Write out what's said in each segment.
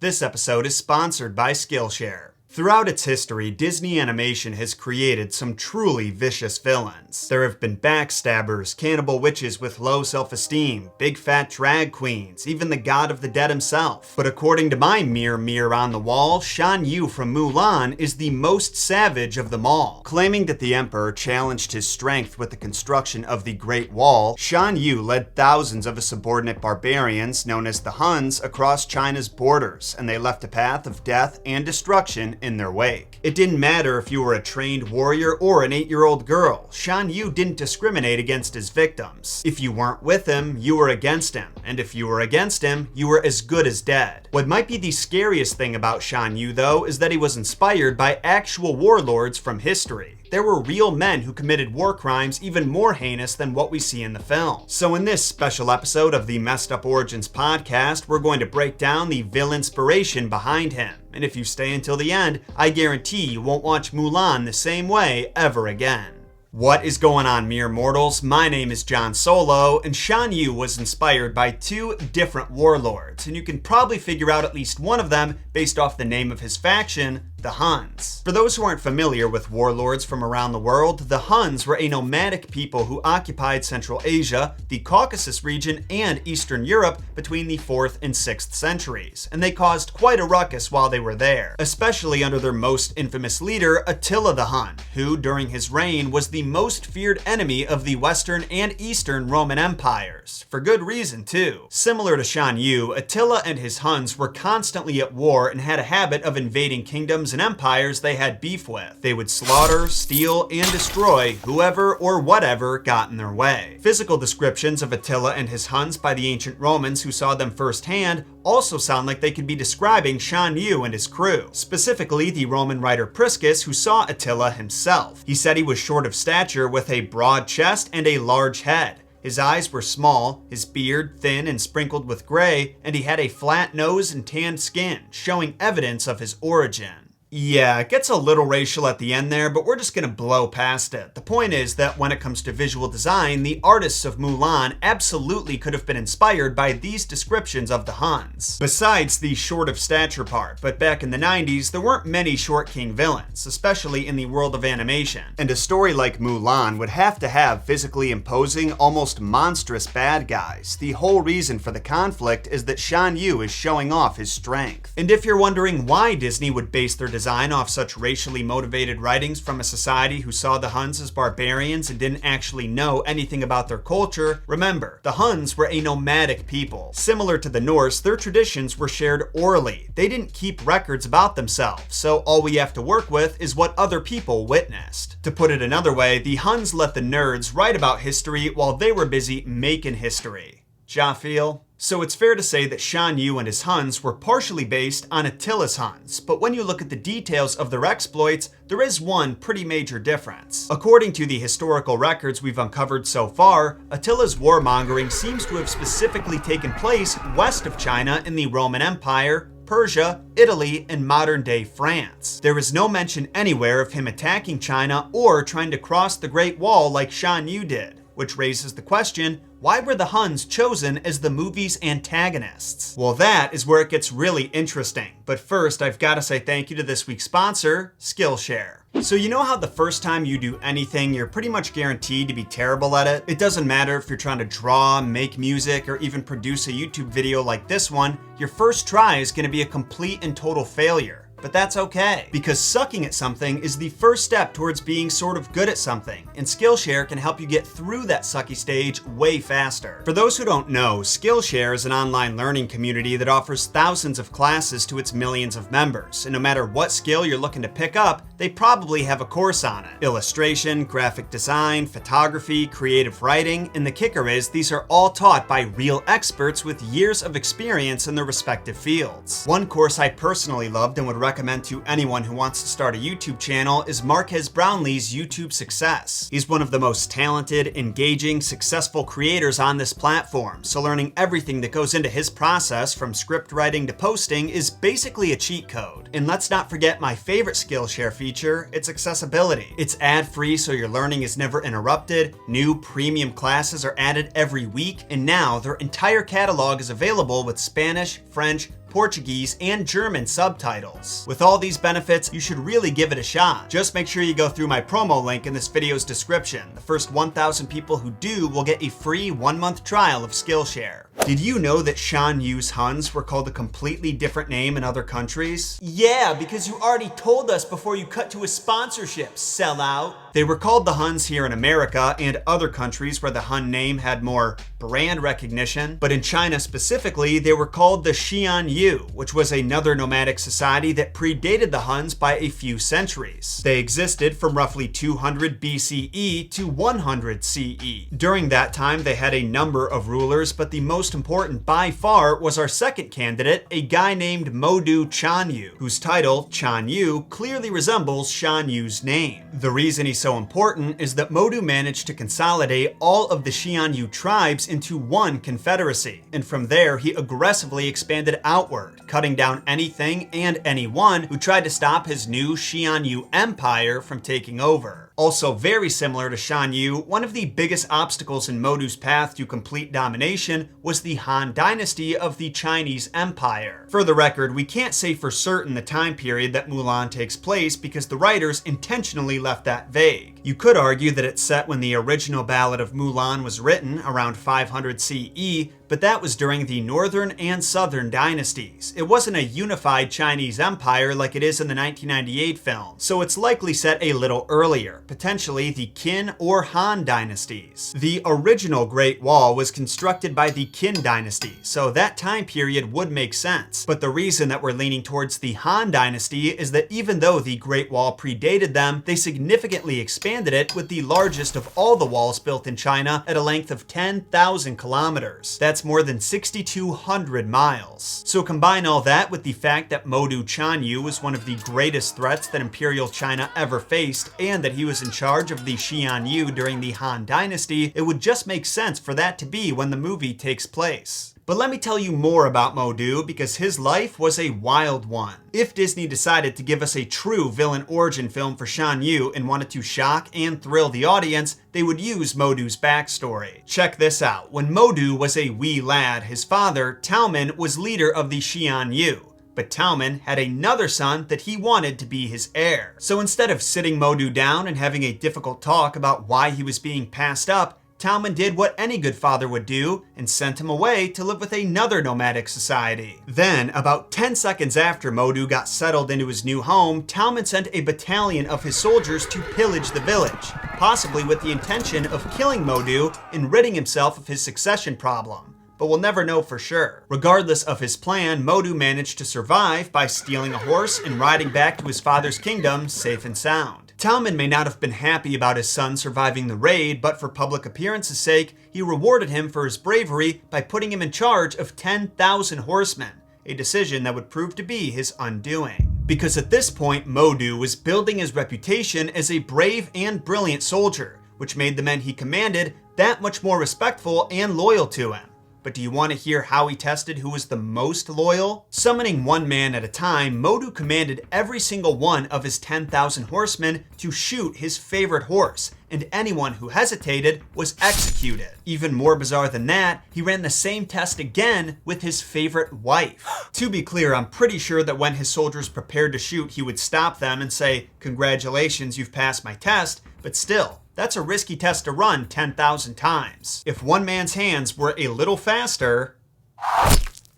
This episode is sponsored by Skillshare. Throughout its history, Disney Animation has created some truly vicious villains. There have been backstabbers, cannibal witches with low self-esteem, big fat drag queens, even the god of the dead himself. But according to my mirror on the wall, Shan-Yu from Mulan is the most savage of them all. Claiming that the emperor challenged his strength with the construction of the Great Wall, Shan-Yu led thousands of his subordinate barbarians, known as the Huns, across China's borders, and they left a path of death and destruction in their wake. It didn't matter if you were a trained warrior or an 8-year-old girl. Shan-Yu didn't discriminate against his victims. If you weren't with him, you were against him. And if you were against him, you were as good as dead. What might be the scariest thing about Shan-Yu, though, is that he was inspired by actual warlords from history. There were real men who committed war crimes even more heinous than what we see in the film. So in this special episode of the Messed Up Origins podcast, we're going to break down the villain-inspiration behind him. And if you stay until the end, I guarantee you won't watch Mulan the same way ever again. What is going on, mere mortals? My name is Jon Solo, and Shan-Yu was inspired by two different warlords, and you can probably figure out at least one of them based off the name of his faction, the Huns. For those who aren't familiar with warlords from around the world, the Huns were a nomadic people who occupied Central Asia, the Caucasus region, and Eastern Europe between the 4th and 6th centuries, and they caused quite a ruckus while they were there, especially under their most infamous leader, Attila the Hun, who, during his reign, was the most feared enemy of the Western and Eastern Roman empires. For good reason, too. Similar to Shan-Yu, Attila and his Huns were constantly at war and had a habit of invading kingdoms and empires they had beef with. They would slaughter, steal, and destroy whoever or whatever got in their way. Physical descriptions of Attila and his Huns by the ancient Romans who saw them firsthand also sound like they could be describing Shan-Yu and his crew. Specifically, the Roman writer Priscus, who saw Attila himself. He said he was short of stature with a broad chest and a large head. His eyes were small, his beard thin and sprinkled with gray, and he had a flat nose and tanned skin, showing evidence of his origin. Yeah, it gets a little racial at the end there, but we're just gonna blow past it. The point is that when it comes to visual design, the artists of Mulan absolutely could have been inspired by these descriptions of the Huns. Besides the short of stature part, but back in the 90s, there weren't many short king villains, especially in the world of animation. And a story like Mulan would have to have physically imposing, almost monstrous bad guys. The whole reason for the conflict is that Shan-Yu is showing off his strength. And if you're wondering why Disney would base their design off such racially motivated writings from a society who saw the Huns as barbarians and didn't actually know anything about their culture, remember, the Huns were a nomadic people. Similar to the Norse, their traditions were shared orally. They didn't keep records about themselves, so all we have to work with is what other people witnessed. To put it another way, the Huns let the nerds write about history while they were busy making history. Ja feel? So it's fair to say that Shan-Yu and his Huns were partially based on Attila's Huns, but when you look at the details of their exploits, there is one pretty major difference. According to the historical records we've uncovered so far, Attila's warmongering seems to have specifically taken place west of China in the Roman Empire, Persia, Italy, and modern-day France. There is no mention anywhere of him attacking China or trying to cross the Great Wall like Shan-Yu did, which raises the question, why were the Huns chosen as the movie's antagonists? Well, that is where it gets really interesting. But first, I've got to say thank you to this week's sponsor, Skillshare. So you know how the first time you do anything, you're pretty much guaranteed to be terrible at it? It doesn't matter if you're trying to draw, make music, or even produce a YouTube video like this one, your first try is going to be a complete and total failure. But that's okay, because sucking at something is the first step towards being sort of good at something, and Skillshare can help you get through that sucky stage way faster. For those who don't know, Skillshare is an online learning community that offers thousands of classes to its millions of members, and no matter what skill you're looking to pick up, they probably have a course on it. Illustration, graphic design, photography, creative writing, and the kicker is these are all taught by real experts with years of experience in their respective fields. One course I personally loved and would recommend to anyone who wants to start a YouTube channel is Marques Brownlee's YouTube Success. He's one of the most talented, engaging, successful creators on this platform, so learning everything that goes into his process from script writing to posting is basically a cheat code. And let's not forget my favorite Skillshare feature, its accessibility. It's ad-free so your learning is never interrupted, new premium classes are added every week, and now their entire catalog is available with Spanish, French, Portuguese, and German subtitles. With all these benefits, you should really give it a shot. Just make sure you go through my promo link in this video's description. The first 1,000 people who do will get a free 1-month trial of Skillshare. Did you know that Shan-Yu's Huns were called a completely different name in other countries? Yeah, because you already told us before you cut to a sponsorship, sellout. They were called the Huns here in America and other countries where the Hun name had more brand recognition, but in China specifically, they were called the Shan-Yu, which was another nomadic society that predated the Huns by a few centuries. They existed from roughly 200 BCE to 100 CE. During that time, they had a number of rulers, but the most important by far was our second candidate, a guy named Modu Chanyu, whose title, Chanyu, clearly resembles Shan-Yu's name. The reason he's so important is that Modu managed to consolidate all of the Shan-Yu tribes into one confederacy, and from there he aggressively expanded outward, cutting down anything and anyone who tried to stop his new Shan-Yu empire from taking over. Also very similar to Shan-Yu, one of the biggest obstacles in Modu's path to complete domination was the Han dynasty of the Chinese Empire. For the record, we can't say for certain the time period that Mulan takes place because the writers intentionally left that vague. You could argue that it's set when the original Ballad of Mulan was written, around 500 CE, but that was during the Northern and Southern dynasties. It wasn't a unified Chinese empire like it is in the 1998 film, so it's likely set a little earlier, potentially the Qin or Han dynasties. The original Great Wall was constructed by the Qin dynasty, so that time period would make sense. But the reason that we're leaning towards the Han dynasty is that even though the Great Wall predated them, they significantly expanded it with the largest of all the walls built in China at a length of 10,000 kilometers. That's more than 6,200 miles. So combine all that with the fact that Modu Chanyu was one of the greatest threats that Imperial China ever faced, and that he was in charge of the Xianyu during the Han Dynasty, it would just make sense for that to be when the movie takes place. But let me tell you more about Modu because his life was a wild one. If Disney decided to give us a true villain origin film for Shan-Yu and wanted to shock and thrill the audience, they would use Modu's backstory. Check this out. When Modu was a wee lad, his father, Talman, was leader of the Xianyu. But Talman had another son that he wanted to be his heir. So instead of sitting Modu down and having a difficult talk about why he was being passed up, Talman did what any good father would do and sent him away to live with another nomadic society. Then, about 10 seconds after Modu got settled into his new home, Talman sent a battalion of his soldiers to pillage the village, possibly with the intention of killing Modu and ridding himself of his succession problem. But we'll never know for sure. Regardless of his plan, Modu managed to survive by stealing a horse and riding back to his father's kingdom safe and sound. Talman may not have been happy about his son surviving the raid, but for public appearance's sake, he rewarded him for his bravery by putting him in charge of 10,000 horsemen, a decision that would prove to be his undoing. Because at this point, Modu was building his reputation as a brave and brilliant soldier, which made the men he commanded that much more respectful and loyal to him. But do you want to hear how he tested who was the most loyal? Summoning one man at a time, Modu commanded every single one of his 10,000 horsemen to shoot his favorite horse, and anyone who hesitated was executed. Even more bizarre than that, he ran the same test again with his favorite wife. To be clear, I'm pretty sure that when his soldiers prepared to shoot, he would stop them and say, "Congratulations, you've passed my test," but still, that's a risky test to run 10,000 times. If one man's hands were a little faster...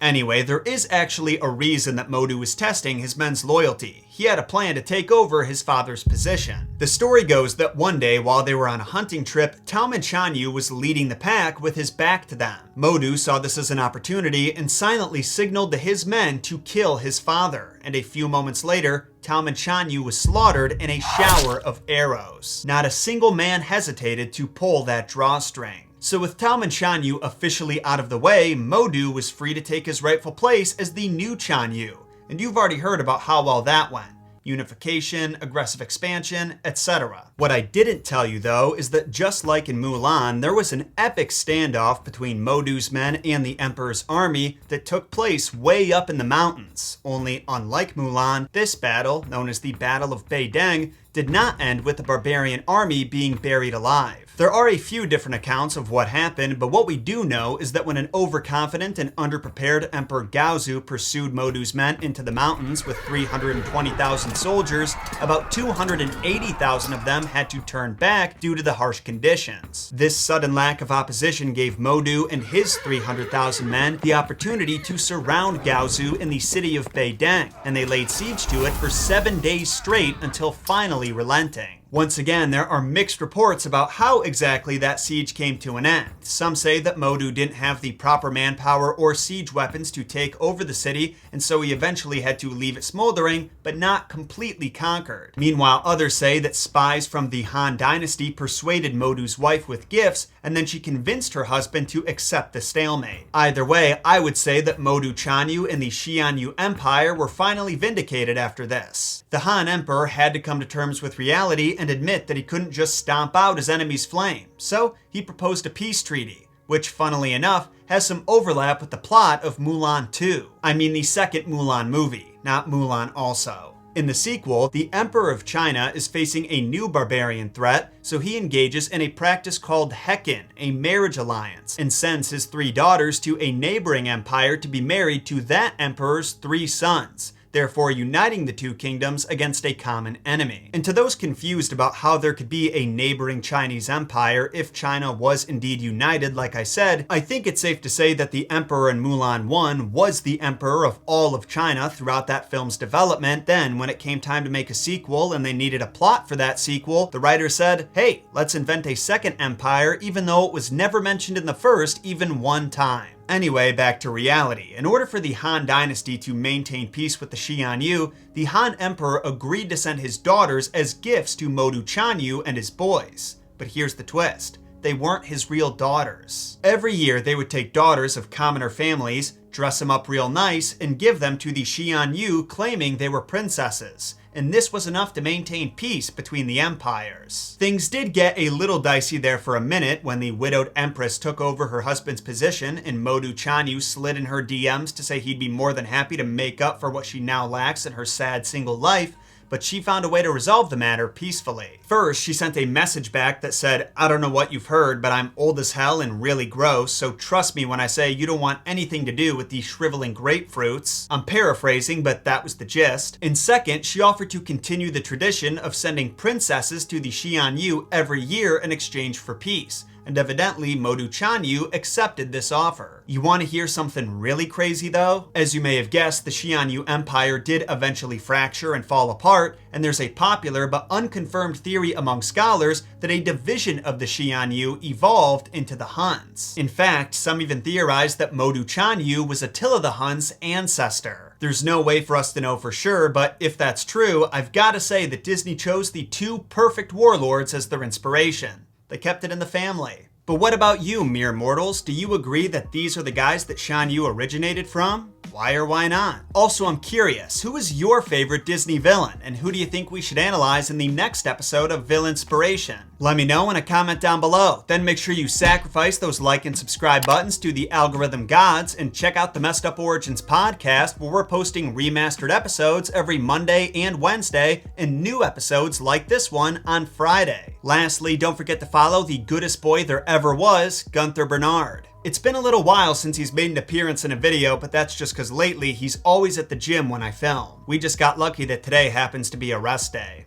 Anyway, there is actually a reason that Modu was testing his men's loyalty. He had a plan to take over his father's position. The story goes that one day while they were on a hunting trip, Talman Chanyu was leading the pack with his back to them. Modu saw this as an opportunity and silently signaled to his men to kill his father. And a few moments later, Talman Chanyu was slaughtered in a shower of arrows. Not a single man hesitated to pull that drawstring. So with Talman Chanyu officially out of the way, Modu was free to take his rightful place as the new Chanyu. And you've already heard about how well that went. Unification, aggressive expansion, etc. What I didn't tell you though is that just like in Mulan, there was an epic standoff between Modu's men and the Emperor's army that took place way up in the mountains. Only unlike Mulan, this battle, known as the Battle of Beideng, did not end with the barbarian army being buried alive. There are a few different accounts of what happened, but what we do know is that when an overconfident and underprepared Emperor Gaozu pursued Modu's men into the mountains with 320,000 soldiers, about 280,000 of them had to turn back due to the harsh conditions. This sudden lack of opposition gave Modu and his 300,000 men the opportunity to surround Gaozu in the city of Beideng, and they laid siege to it for 7 days straight until finally relenting. Once again, there are mixed reports about how exactly that siege came to an end. Some say that Modu didn't have the proper manpower or siege weapons to take over the city, and so he eventually had to leave it smoldering, but not completely conquered. Meanwhile, others say that spies from the Han dynasty persuaded Modu's wife with gifts, and then she convinced her husband to accept the stalemate. Either way, I would say that Modu Chanyu and the Shan-Yu Empire were finally vindicated after this. The Han Emperor had to come to terms with reality and admit that he couldn't just stomp out his enemy's flame, so he proposed a peace treaty, which, funnily enough, has some overlap with the plot of Mulan 2. I mean the second Mulan movie, not Mulan also. In the sequel, the Emperor of China is facing a new barbarian threat, so he engages in a practice called Hekin, a marriage alliance, and sends his 3 daughters to a neighboring empire to be married to that emperor's 3 sons, therefore uniting the 2 kingdoms against a common enemy. And to those confused about how there could be a neighboring Chinese empire if China was indeed united, like I said, I think it's safe to say that the emperor in Mulan 1 was the emperor of all of China throughout that film's development. Then, when it came time to make a sequel and they needed a plot for that sequel, the writer said, hey, let's invent a second empire, even though it was never mentioned in the first even one time. Anyway, back to reality. In order for the Han dynasty to maintain peace with the Xianyu, the Han Emperor agreed to send his daughters as gifts to Modu Chanyu and his boys. But here's the twist. They weren't his real daughters. Every year, they would take daughters of commoner families, dress them up real nice, and give them to the Xianyu, claiming they were princesses. And this was enough to maintain peace between the empires. Things did get a little dicey there for a minute when the widowed empress took over her husband's position and Modu Chanyu slid in her DMs to say he'd be more than happy to make up for what she now lacks in her sad single life, but she found a way to resolve the matter peacefully. First, she sent a message back that said, I don't know what you've heard, but I'm old as hell and really gross, so trust me when I say you don't want anything to do with these shriveling grapefruits. I'm paraphrasing, but that was the gist. And second, she offered to continue the tradition of sending princesses to the Xianyu every year in exchange for peace. And evidently, Modu Chanyu accepted this offer. You want to hear something really crazy though? As you may have guessed, the Xianyu Empire did eventually fracture and fall apart, and there's a popular but unconfirmed theory among scholars that a division of the Xianyu evolved into the Huns. In fact, some even theorize that Modu Chanyu was Attila the Hun's ancestor. There's no way for us to know for sure, but if that's true, I've got to say that Disney chose the 2 perfect warlords as their inspiration. They kept it in the family. But what about you, mere mortals? Do you agree that these are the guys that Shan-Yu originated from? Why or why not? Also, I'm curious, who is your favorite Disney villain, and who do you think we should analyze in the next episode of Villainspiration? Let me know in a comment down below. Then make sure you sacrifice those like and subscribe buttons to the algorithm gods, and check out the Messed Up Origins podcast, where we're posting remastered episodes every Monday and Wednesday, and new episodes like this one on Friday. Lastly, don't forget to follow the goodest boy there ever was, Gunther Bernard. It's been a little while since he's made an appearance in a video, but that's just because lately he's always at the gym when I film. We just got lucky that today happens to be a rest day.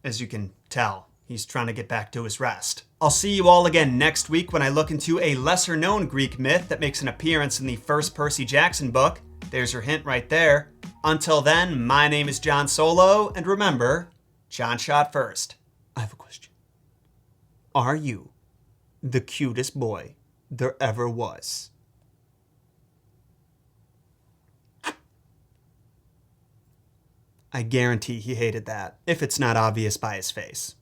As you can tell, he's trying to get back to his rest. I'll see you all again next week when I look into a lesser-known Greek myth that makes an appearance in the first Percy Jackson book. There's your hint right there. Until then, my name is Jon Solo, and remember, Jon shot first. I have a question. Are you the cutest boy there ever was? I guarantee he hated that, if it's not obvious by his face.